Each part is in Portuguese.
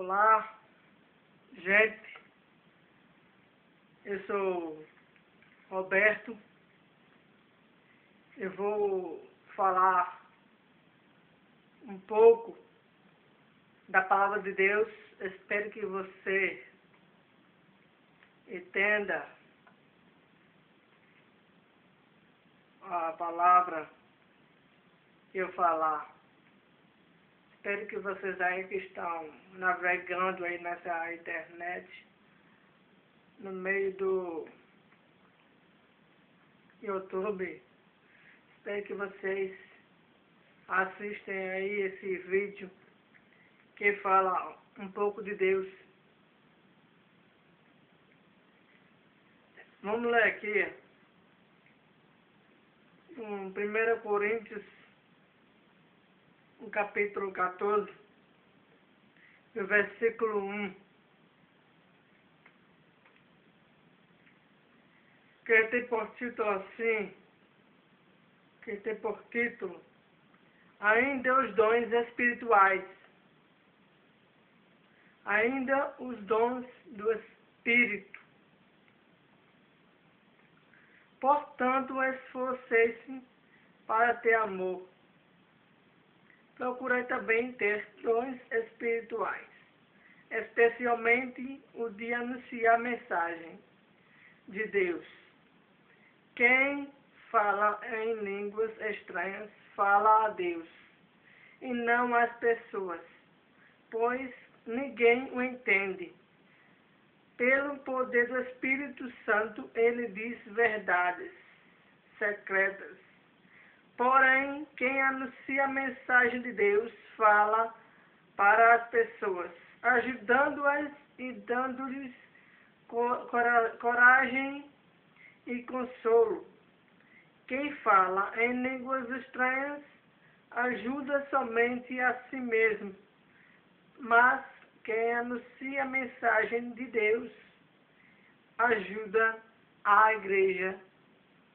Olá, gente, eu sou Roberto. Eu vou falar um pouco da palavra de Deus. Espero que você entenda a palavra que eu falar. Espero que vocês aí que estão navegando aí nessa internet, no meio do YouTube, espero que vocês assistem aí esse vídeo que fala um pouco de Deus. Vamos ler aqui em 1 Coríntios, no capítulo 14, no versículo 1, que tem por título assim, ainda os dons espirituais, ainda os dons do Espírito. Portanto, esforcei-se para ter amor. Procurei também ter dons espirituais, especialmente o de anunciar a mensagem de Deus. Quem fala em línguas estranhas fala a Deus, e não às pessoas, pois ninguém o entende. Pelo poder do Espírito Santo, ele diz verdades secretas. Porém, quem anuncia a mensagem de Deus fala para as pessoas, ajudando-as e dando-lhes coragem e consolo. Quem fala em línguas estranhas ajuda somente a si mesmo, mas quem anuncia a mensagem de Deus ajuda a igreja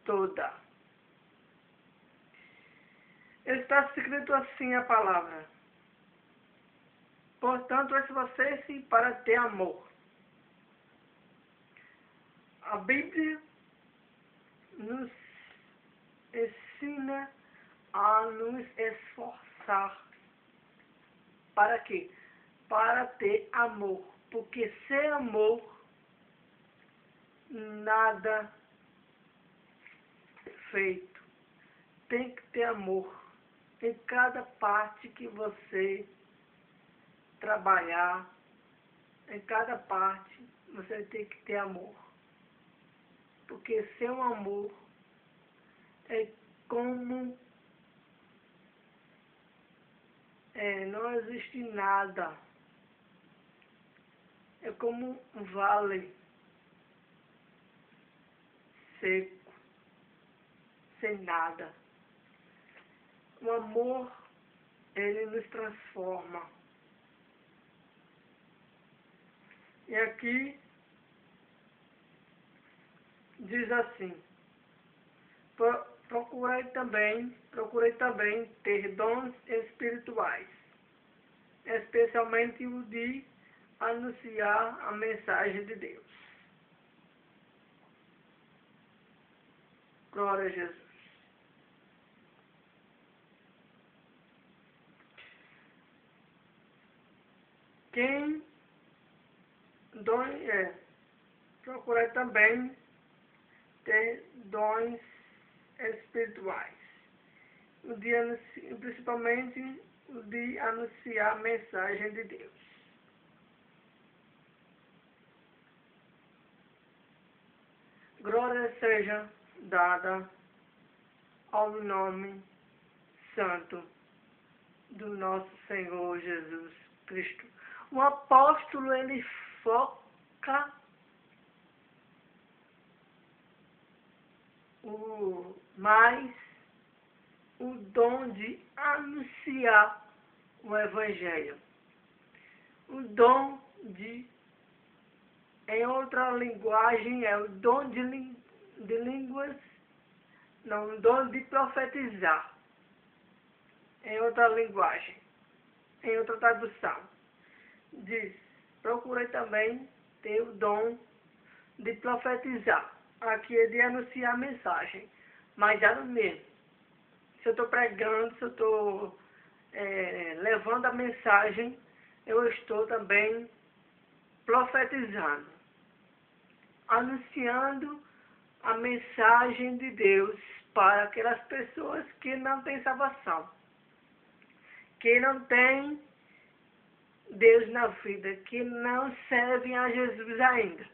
toda. Está escrito assim a palavra: portanto, esforcei-se para ter amor. A Bíblia nos ensina a nos esforçar. Para quê? Para ter amor. Porque sem amor, nada é feito. Tem que ter amor. Em cada parte que você trabalhar, em cada parte, você tem que ter amor. Porque sem o amor é como não existe nada. É como um vale seco, sem nada. O amor, ele nos transforma. E aqui diz assim: procurei também ter dons espirituais, especialmente o de anunciar a mensagem de Deus. Glória a Jesus. Quem procurei também ter dons espirituais, principalmente o de anunciar a mensagem de Deus. Glória seja dada ao nome santo do nosso Senhor Jesus Cristo. O apóstolo, ele foca mais o dom de anunciar o Evangelho. O dom de, em outra linguagem, é o dom de línguas, não, o dom de profetizar. Em outra linguagem, em outra tradução. diz, procurei também ter o dom de profetizar. Aqui é de anunciar a mensagem, mas já no mesmo. Se eu estou pregando, se eu estou levando a mensagem, eu estou também profetizando, anunciando a mensagem de Deus para aquelas pessoas que não têm salvação, que não têm Deus na vida, que não servem a Jesus ainda.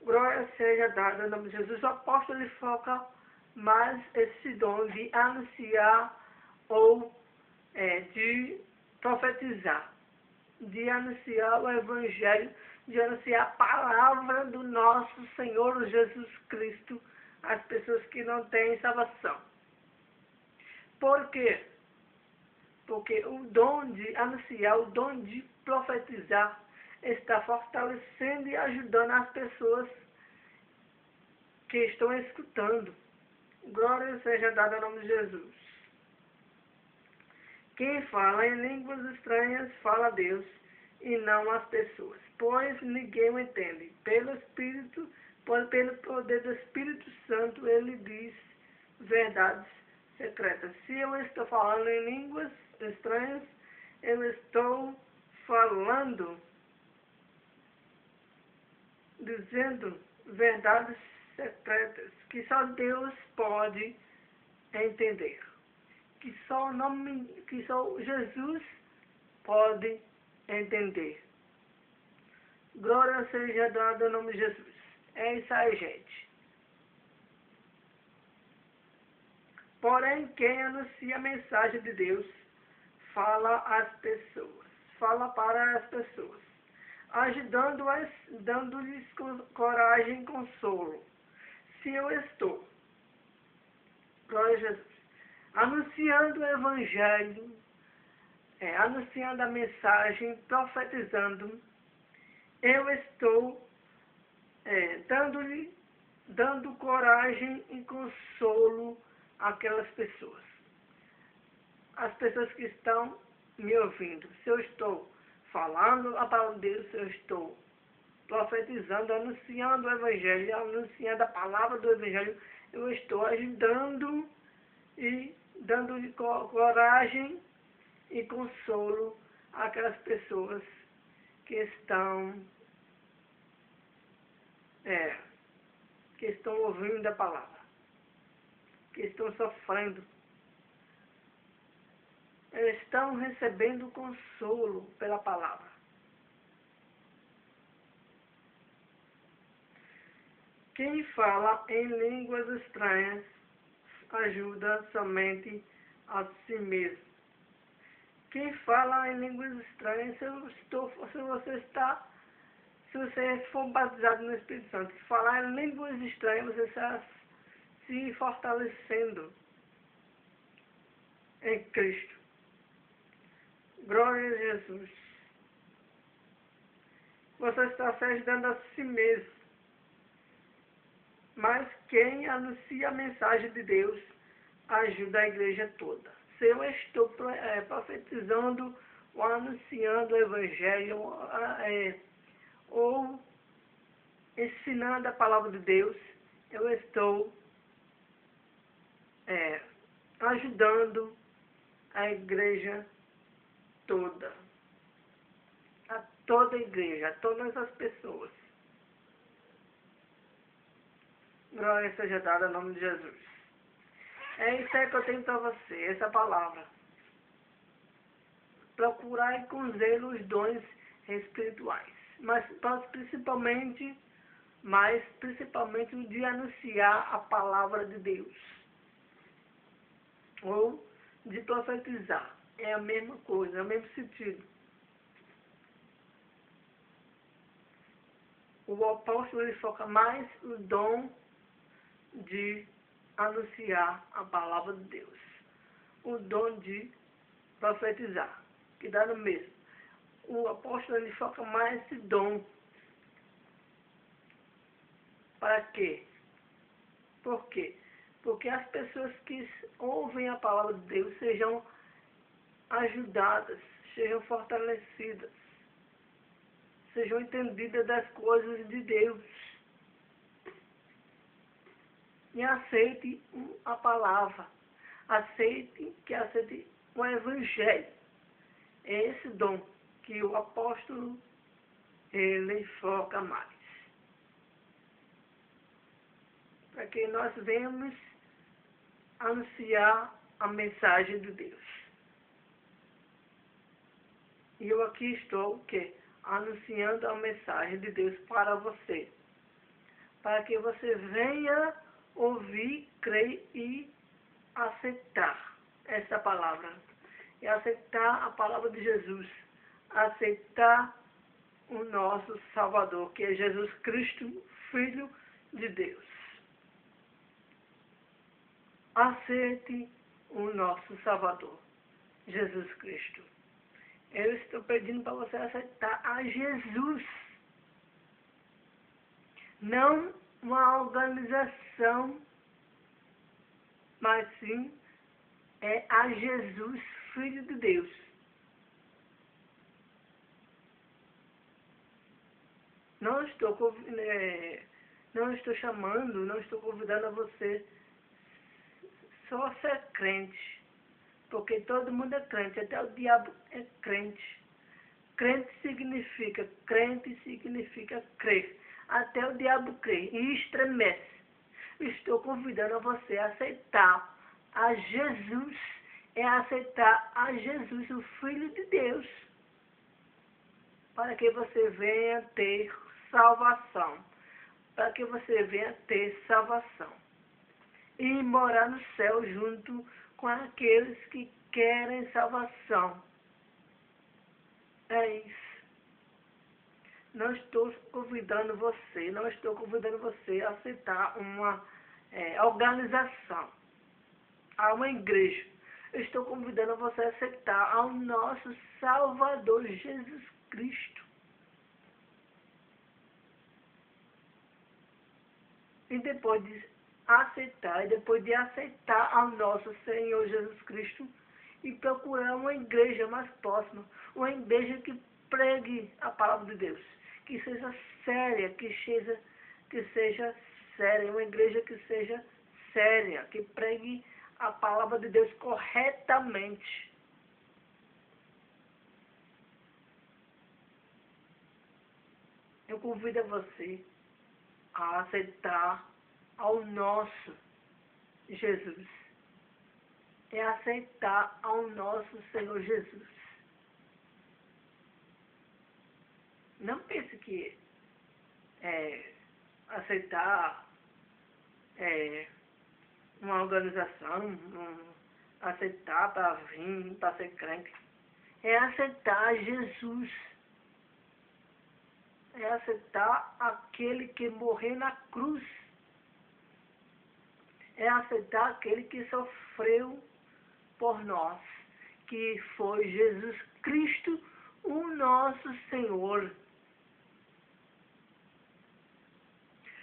Glória seja dada ao nome de Jesus. O apóstolo ele foca mais esse dom de anunciar ou de profetizar, de anunciar o Evangelho, de anunciar a palavra do nosso Senhor Jesus Cristo às pessoas que não têm salvação. Por quê? Porque o dom de anunciar, o dom de profetizar, está fortalecendo e ajudando as pessoas que estão escutando. Glória seja dada ao nome de Jesus. Quem fala em línguas estranhas fala a Deus e não as pessoas, pois ninguém o entende. Pelo poder do Espírito Santo, ele diz verdades secretas. Se eu estou falando em línguas estranhas, eu estou falando, dizendo verdades secretas que só Deus pode entender, que só Jesus pode entender. Glória seja dada ao nome de Jesus. É isso aí, gente. Porém, quem anuncia a mensagem de Deus fala às pessoas, fala para as pessoas, ajudando-as, dando-lhes coragem e consolo. Se eu estou, glória a Jesus, anunciando o Evangelho, anunciando a mensagem, profetizando, eu estou dando coragem e consolo àquelas pessoas. As pessoas que estão me ouvindo. Se eu estou falando a palavra de Deus, se eu estou profetizando, anunciando o Evangelho, anunciando a palavra do Evangelho, eu estou ajudando e dando coragem e consolo àquelas pessoas que estão ouvindo a palavra, que estão sofrendo. Eles estão recebendo consolo pela palavra. Quem fala em línguas estranhas ajuda somente a si mesmo. Quem fala em línguas estranhas, se você for batizado no Espírito Santo, falar em línguas estranhas, você está se fortalecendo em Cristo. Glória a Jesus. Você está se ajudando a si mesmo. Mas quem anuncia a mensagem de Deus ajuda a igreja toda. Se eu estou profetizando ou anunciando o Evangelho, ou ensinando a palavra de Deus, eu estou ajudando a igreja toda. A toda a igreja, a todas as pessoas. Glória seja dada ao nome de Jesus. É isso aí que eu tenho para você, essa palavra. Procurai com zelo os dons espirituais, mas principalmente o de anunciar a palavra de Deus, ou de profetizar. É a mesma coisa, é o mesmo sentido. O apóstolo ele foca mais o dom de anunciar a palavra de Deus, o dom de profetizar, que dá no mesmo. O apóstolo ele foca mais esse dom. Para quê? Por quê? Porque as pessoas que ouvem a palavra de Deus sejam ajudadas, sejam fortalecidas, sejam entendidas das coisas de Deus. E aceite a palavra, aceite o Evangelho. É esse dom que o apóstolo, ele foca mais. Para que nós venhamos anunciar a mensagem de Deus. E eu aqui estou, anunciando a mensagem de Deus para você. Para que você venha ouvir, crer e aceitar essa palavra. E aceitar a palavra de Jesus. Aceitar o nosso Salvador, que é Jesus Cristo, Filho de Deus. Aceite o nosso Salvador, Jesus Cristo. Eu estou pedindo para você aceitar a Jesus. Não uma organização, mas sim é a Jesus, Filho de Deus. Não estou chamando, não estou convidando a você só ser crente. Porque todo mundo é crente, até o diabo é crente. Crente significa crer. Até o diabo crê e estremece. Estou convidando a você a aceitar a Jesus. É aceitar a Jesus, o Filho de Deus. Para que você venha ter salvação. Para que você venha ter salvação. E morar no céu junto com aqueles que querem salvação. É isso. Não estou convidando você a aceitar uma organização, a uma igreja. Eu estou convidando você a aceitar ao nosso Salvador Jesus Cristo. E depois de aceitar ao nosso Senhor Jesus Cristo e procurar uma igreja mais próxima, uma igreja que pregue a palavra de Deus, que seja séria, uma igreja que seja séria, que pregue a palavra de Deus corretamente. Eu convido a você a aceitar ao nosso Jesus. É aceitar ao nosso Senhor Jesus. Não pense que aceitar uma organização, aceitar para vir, para ser crente. É aceitar Jesus. É aceitar aquele que morreu na cruz. É aceitar aquele que sofreu por nós, que foi Jesus Cristo, o nosso Senhor.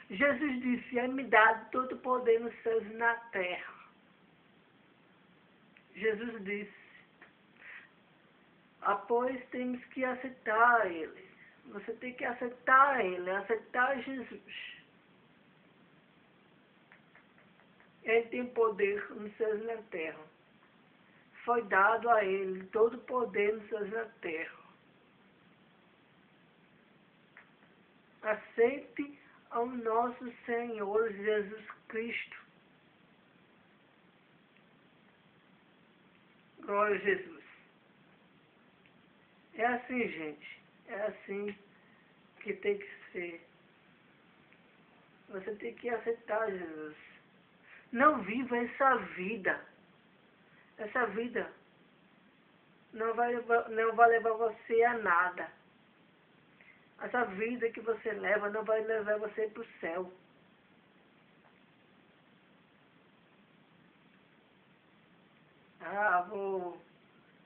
Jesus disse: é-me dado todo o poder nos céus e na terra. Jesus disse: após temos que aceitar Ele. Você tem que aceitar Ele, aceitar Jesus. Ele tem poder nos céus e na terra. Foi dado a Ele todo o poder nos céus e na terra. Aceite ao nosso Senhor Jesus Cristo. Glória a Jesus. É assim, gente. É assim que tem que ser. Você tem que aceitar Jesus. Não viva essa vida. Essa vida não vai levar você a nada. Essa vida que você leva não vai levar você para o céu. Vou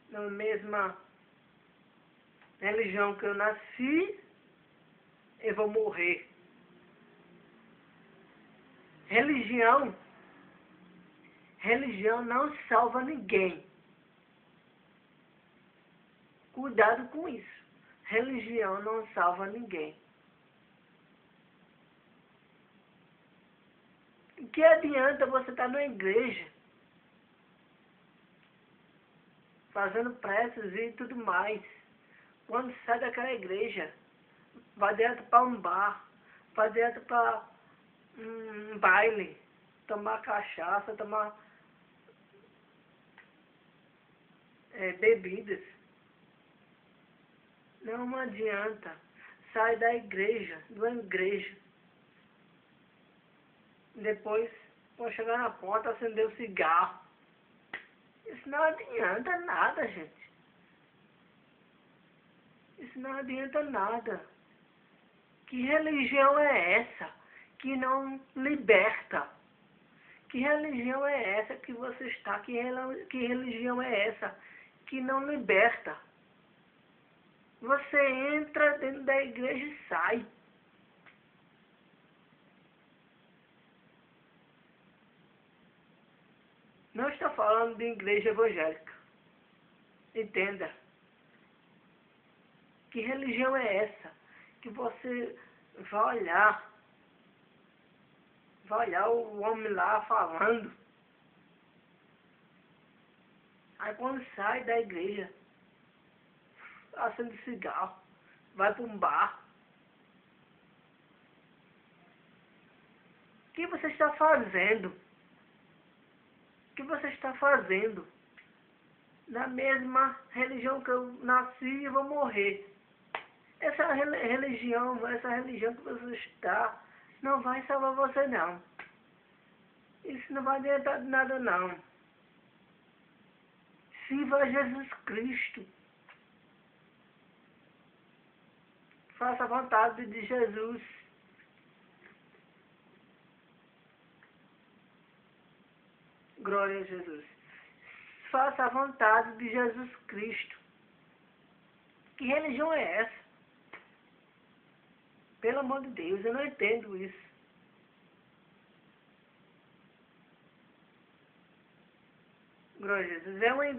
na mesma religião que eu nasci, eu vou morrer. Religião não salva ninguém. Cuidado com isso. Religião não salva ninguém. O que adianta você estar na igreja, fazendo preces e tudo mais, quando sai daquela igreja, vai direto para um bar, vai direto para um baile, tomar cachaça, tomar bebidas. Não adianta. Sai da igreja, depois, pode chegar na porta, acender o cigarro. Isso não adianta nada, gente. Isso não adianta nada. Que religião é essa que não liberta? Que religião é essa que você está? Que religião é essa que não liberta? Você entra dentro da igreja e sai. Não estou falando de igreja evangélica. Entenda. Que religião é essa que você vai olhar o homem lá falando. Aí quando sai da igreja, acende cigarro, vai para um bar. O que você está fazendo? O que você está fazendo? Na mesma religião que eu nasci e vou morrer. Essa religião que você está, não vai salvar você não. Isso não vai adiantar de nada não. Sirva a Jesus Cristo. Faça a vontade de Jesus. Glória a Jesus. Faça a vontade de Jesus Cristo. Que religião é essa? Pelo amor de Deus, eu não entendo isso. Glória a Jesus. É uma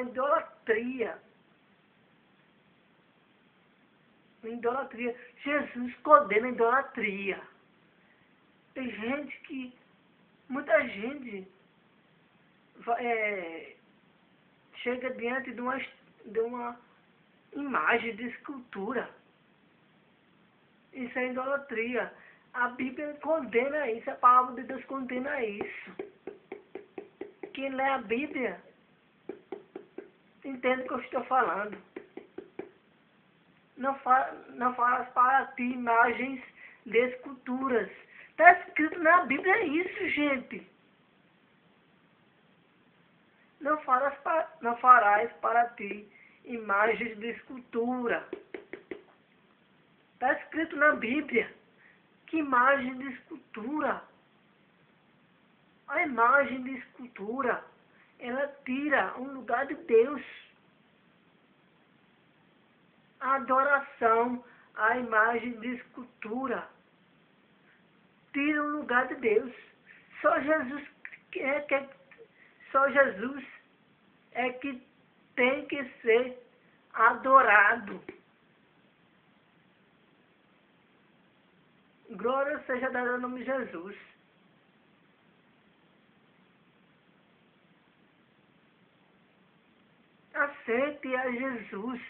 idolatria, Idolatria. Jesus condena a idolatria. Tem gente que, muita gente chega diante de uma imagem de escultura. Isso é idolatria. A Bíblia condena isso, a palavra de Deus condena isso. Quem lê a Bíblia entende o que eu estou falando. Não farás para ti imagens de esculturas. Está escrito na Bíblia isso, gente. Não farás para ti imagens de escultura. Está escrito na Bíblia. Que imagem de escultura? A imagem de escultura, ela tira um lugar de Deus. A adoração, a imagem de escultura, tira um lugar de Deus. Só Jesus é que tem que ser adorado. Glória seja dada ao nome de Jesus. Aceite a Jesus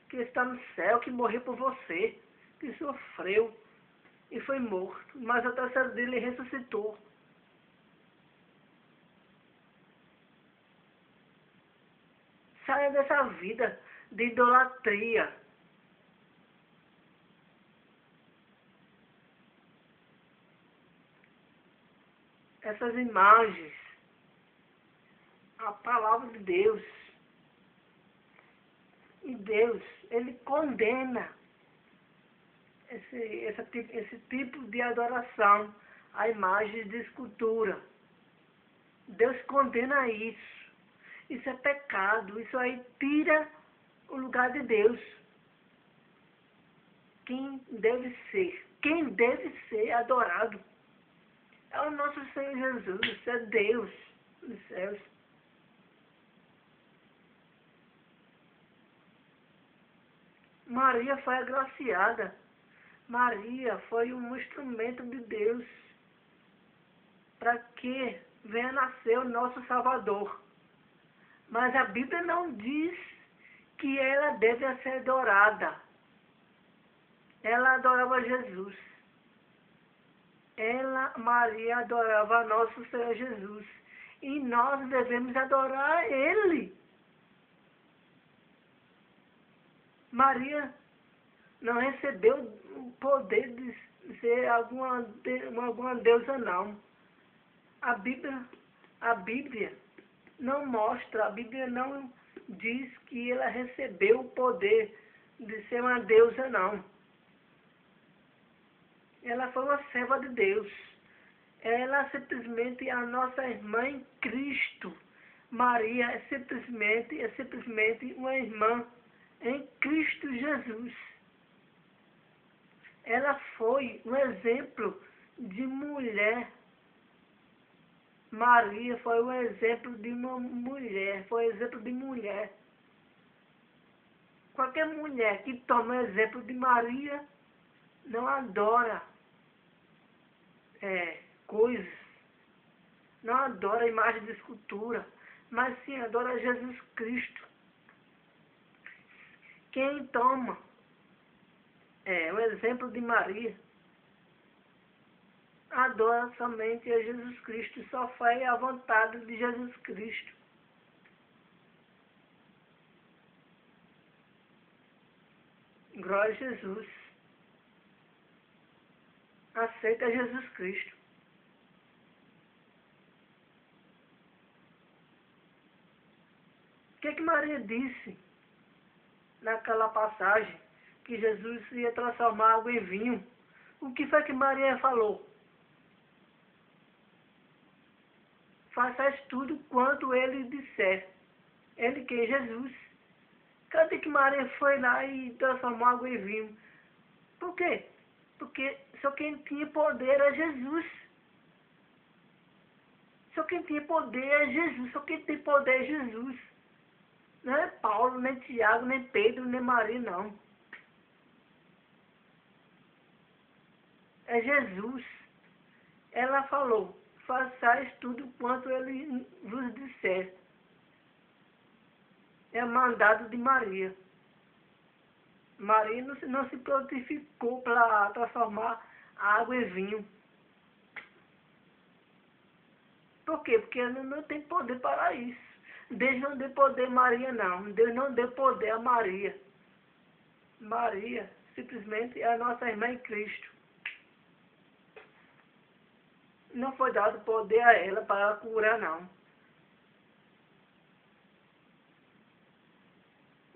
que está no céu, que morreu por você, que sofreu e foi morto, mas ao terceiro dia ele ressuscitou. Saia dessa vida de idolatria. Essas imagens, a palavra de Deus. E Deus, Ele condena esse tipo de adoração a imagens de escultura. Deus condena isso. Isso é pecado. Isso aí tira o lugar de Deus. Quem deve ser adorado é o nosso Senhor Jesus, é Deus dos céus. Maria foi agraciada. Maria foi um instrumento de Deus para que venha nascer o nosso Salvador. Mas a Bíblia não diz que ela deve ser adorada. Ela adorava Jesus. Maria, adorava nosso Senhor Jesus. E nós devemos adorar Ele. Maria não recebeu o poder de ser alguma deusa, não. A Bíblia não mostra, a Bíblia não diz que ela recebeu o poder de ser uma deusa, não. Ela foi uma serva de Deus. Ela simplesmente é a nossa irmã em Cristo. Maria é simplesmente uma irmã em Cristo Jesus. Ela foi um exemplo de mulher. Maria foi um exemplo de uma mulher, foi um exemplo de mulher. Qualquer mulher que toma o exemplo de Maria não adora coisas, não adora imagem de escultura, mas sim adora Jesus Cristo. Quem toma o exemplo de Maria adora somente a Jesus Cristo, só faz a vontade de Jesus Cristo. Glória a Jesus. Aceita Jesus Cristo. O que Maria disse naquela passagem que Jesus ia transformar água em vinho? O que foi que Maria falou? Façais tudo quanto ele disser. Ele que é Jesus. Cadê que Maria foi lá e transformou água em vinho? Por quê? Porque só quem tinha poder era Jesus. Só quem tinha poder é Jesus. Só quem tem poder é Jesus. Não é Paulo, nem Tiago, nem Pedro, nem Maria, não. É Jesus. Ela falou, façais tudo quanto ele vos disser. É mandado de Maria. Maria não se prontificou para transformar água em vinho. Por quê? Porque ela não tem poder para isso. Deus não deu poder a Maria, não. Deus não deu poder a Maria. Maria simplesmente é a nossa irmã em Cristo. Não foi dado poder a ela para curar, não.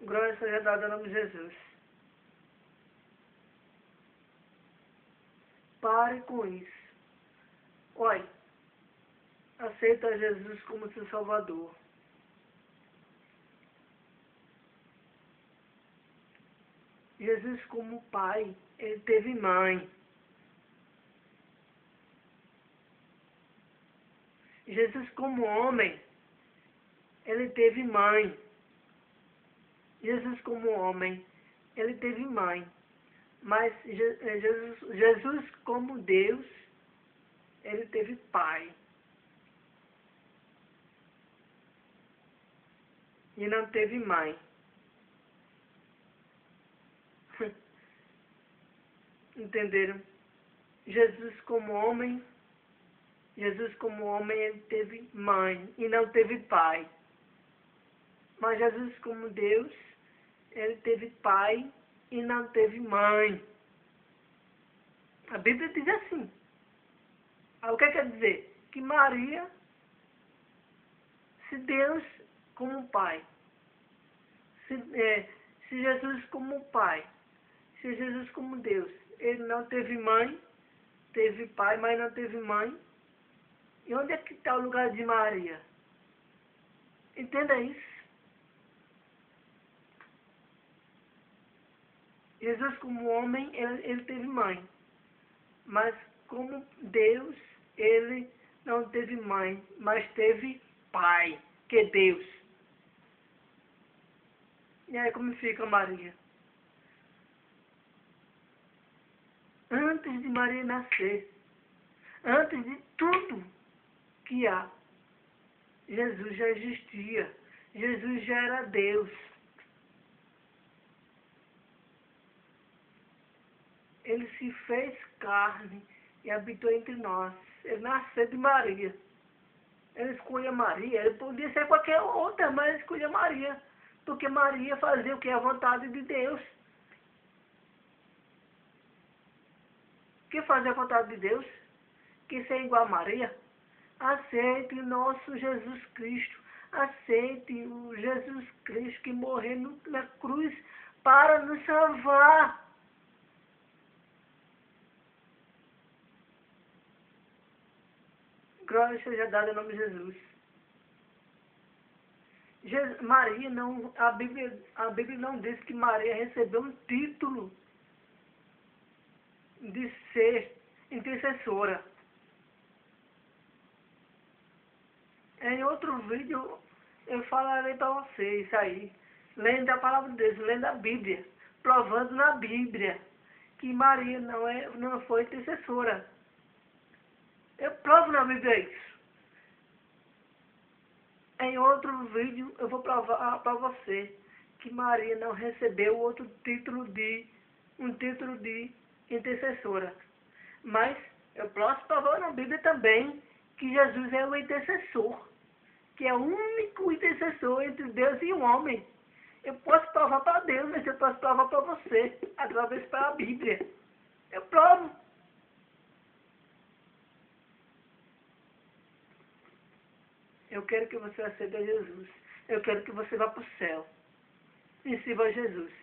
Glória seja dada ao nome de Jesus. Pare com isso. Olha, aceita Jesus como seu Salvador. Jesus como pai, ele teve mãe. Jesus como homem, ele teve mãe. Jesus como homem, ele teve mãe. Mas Jesus como Deus, ele teve pai. E não teve mãe. Entenderam? Jesus como homem, ele teve mãe e não teve pai. Mas Jesus como Deus, ele teve pai e não teve mãe. A Bíblia diz assim. O que quer dizer? Que Maria, se Deus como pai, se Jesus como pai, se Jesus como Deus, ele não teve mãe, teve pai, mas não teve mãe. E onde é que está o lugar de Maria? Entenda isso. Jesus como homem, ele teve mãe. Mas como Deus, ele não teve mãe, mas teve pai, que é Deus. E aí como fica Maria? Maria nascer. Antes de tudo que há, Jesus já existia. Jesus já era Deus. Ele se fez carne e habitou entre nós. Ele nasceu de Maria. Ele escolheu Maria. Ele podia ser qualquer outra, mas ele escolheu Maria. Porque Maria fazia o que? A vontade de Deus. Que fazer a vontade de Deus? Que ser igual a Maria? Aceite o nosso Jesus Cristo. Aceite o Jesus Cristo que morreu na cruz para nos salvar. Glória seja dada em nome de Jesus. Maria não, a Bíblia não diz que Maria recebeu um título de ser intercessora. Em outro vídeo eu falarei para vocês isso aí, lendo a palavra de Deus, lendo a Bíblia, provando na Bíblia que Maria não foi intercessora. Eu provo na Bíblia isso. Em outro vídeo eu vou provar para você que Maria não recebeu um título de intercessora. Mas eu posso provar na Bíblia também que Jesus é o intercessor, que é o único intercessor entre Deus e o homem. Eu posso provar para Deus, mas eu posso provar para você, através da Bíblia. Eu provo. Eu quero que você aceite a Jesus. Eu quero que você vá para o céu e sirva a Jesus.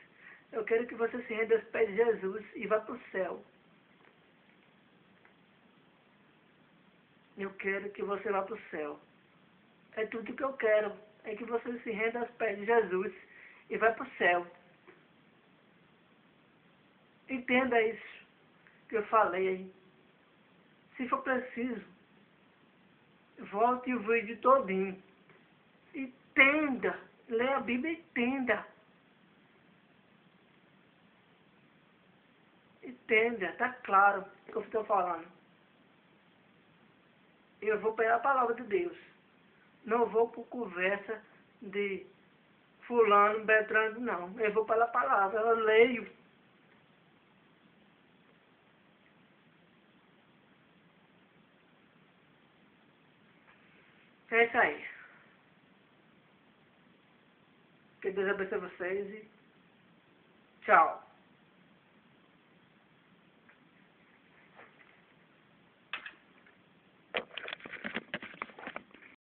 Eu quero que você se renda aos pés de Jesus e vá para o céu. Eu quero que você vá para o céu. É tudo que eu quero. É que você se renda aos pés de Jesus e vá para o céu. Entenda isso que eu falei aí. Se for preciso, volte o vídeo todinho. Entenda. Leia a Bíblia e entenda. Entenda. Está claro o que eu estou falando. Eu vou pegar a palavra de Deus. Não vou por conversa de fulano, Beltrano, não. Eu vou pela palavra, eu leio. É isso aí. Que Deus abençoe vocês e tchau.